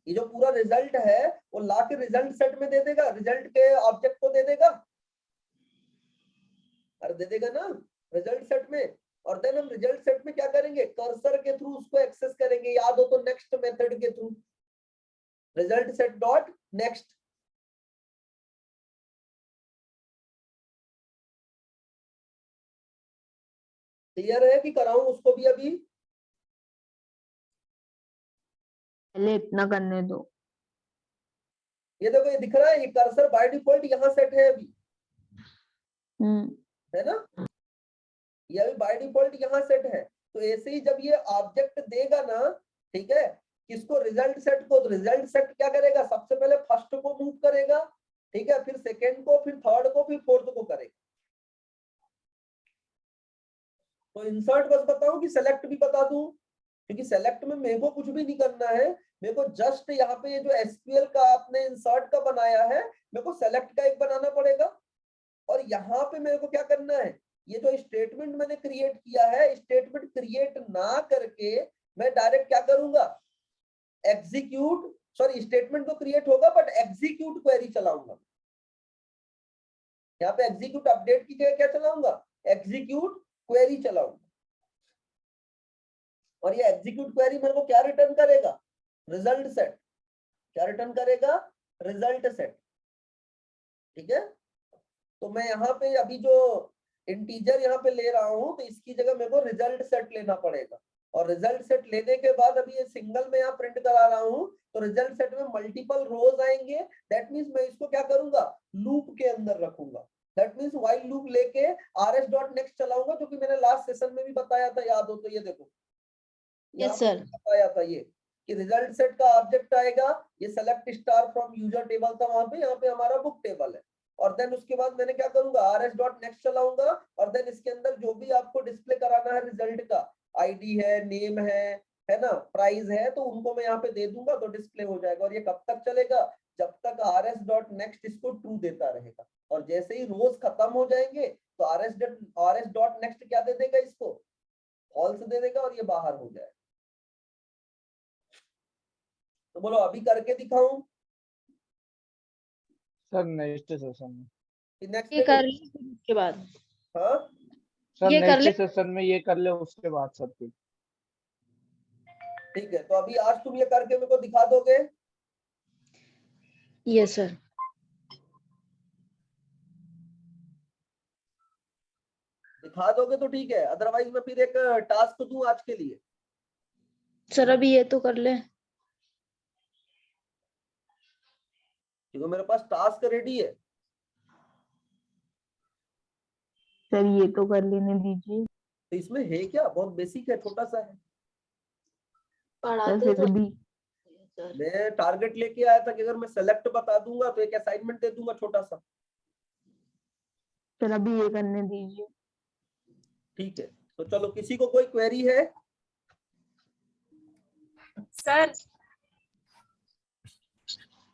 ये जो पूरा रिजल्ट है वो ला के रिजल्ट सेट में दे देगा, रिजल्ट के ऑब्जेक्ट को दे देगा, अरे दे देगा ना रिजल्ट सेट में। और देन हम रिजल्ट सेट में क्या करेंगे, कर्सर के थ्रू उसको एक्सेस करेंगे, याद हो तो नेक्स्ट मेथड के through, result set dot next. Clear है कि कराऊं उसको भी अभी? पहले इतना करने दो। ये देखो, ये दिख रहा है, ये कर्सर बाय डिफॉल्ट यहाँ सेट है अभी, है ना, ये अभी बाय डिफॉल्ट यहाँ सेट है। तो ऐसे ही जब ये ऑब्जेक्ट देगा ना, ठीक है, किसको, रिजल्ट सेट को, तो रिजल्ट सेट क्या करेगा, सबसे पहले फर्स्ट को मूव करेगा, ठीक है, फिर सेकेंड को, फिर थर्ड को, फिर फोर्थ को करेगा। तो इंसर्ट बस बताऊं कि सेलेक्ट भी बता दूं, क्योंकि सेलेक्ट में मेरे को कुछ भी नहीं करना है, मेरे को जस्ट यहाँ पे ये जो एसक्यूएल का आपने इंसर्ट का बनाया है, मेरे को सेलेक्ट का एक बनाना पड़ेगा। और यहाँ पे मेरे को क्या करना है, ये जो स्टेटमेंट मैंने क्रिएट किया है, स्टेटमेंट क्रिएट ना करके मैं डायरेक्ट क्या करूंगा, एग्जीक्यूट, स्टेटमेंट तो क्रिएट होगा बट एग्जीक्यूट क्वेरी चलाऊंगा। यहाँ पे एग्जीक्यूट अपडेट की जगह क्या चलाऊंगा, एग्जीक्यूट क्वेरी चलाऊंगा। और ये एग्जीक्यूट क्वेरी मेरे को क्या रिटर्न करेगा, रिजल्ट सेट। क्या रिटर्न करेगा, रिजल्ट सेट। ठीक है, तो मैं यहाँ पे अभी जो इंटीजर यहाँ पे ले रहा हूँ, तो इसकी जगह मेरे को रिजल्ट सेट लेना पड़ेगा। और रिजल्ट सेट लेने के बाद अभी ये सिंगल में यहाँ प्रिंट करा रहा हूँ, तो रिजल्ट सेट में मल्टीपल रोज आएंगे। दैट मीन्स मैं इसको क्या करूंगा, लूप के अंदर रखूंगा। दैट मीन्स व्हाइल लूप लेके rs डॉट नेक्स्ट चलाऊंगा, जो कि मैंने लास्ट सेशन में भी बताया था, याद हो तो। ये देखो यस सर। बताया था ये, कि रिजल्ट सेट का ऑब्जेक्ट आएगा, ये select star from user table था वहां पे, यहाँ पे हमारा बुक टेबल है। और देन उसके बाद मैंने क्या करूंगा, rs.next चलाऊंगा और देन इसके अंदर जो भी आपको डिस्प्ले कराना है रिजल्ट का, आईडी है, नेम है ना, प्राइस है, तो उनको मैं यहाँ पे दे दूंगा तो डिस्प्ले हो जाएगा। और ये कब तक चलेगा, जब तक rs.next इसको ट्रू देता रहेगा। और जैसे ही रोज खत्म हो जाएंगे तो rs.next क्या दे देगा, इसको फॉल्स दे देगा और ये बाहर हो जाएगा। तो बोलो अभी करके दिखाऊं सर नेक्स्ट सेशन में, कि नेक्स्ट ये कर ले फिर उसके बाद, हाँ सर ये कर ले। नेक्स्ट सेशन में ये कर ले, उसके बाद सब कुछ। ठीक है, तो अभी आज तुम ये करके मेरे को दिखा दोगे? Yes sir. दिखा दोगे तो ठीक है, अदरवाइज मैं फिर एक टास्क दूं आज के लिए। सर अभी ये तो कर ले। क्योंकि मेरे पास टास्क रेडी है। सर ये तो कर लेने दीजिए। तो इसमें है क्या, बहुत बेसिक है, छोटा सा है। सर पढ़ाते फिर तो भी सर। मैं टारगेट लेके आया था कि अगर मैं सेलेक्ट बता दूंगा तो एक असाइनमेंट दे दूंगा छोटा सा। सर अभी ये करने दीजिए। ठीक है, तो चलो किसी को कोई क्वेरी है? सर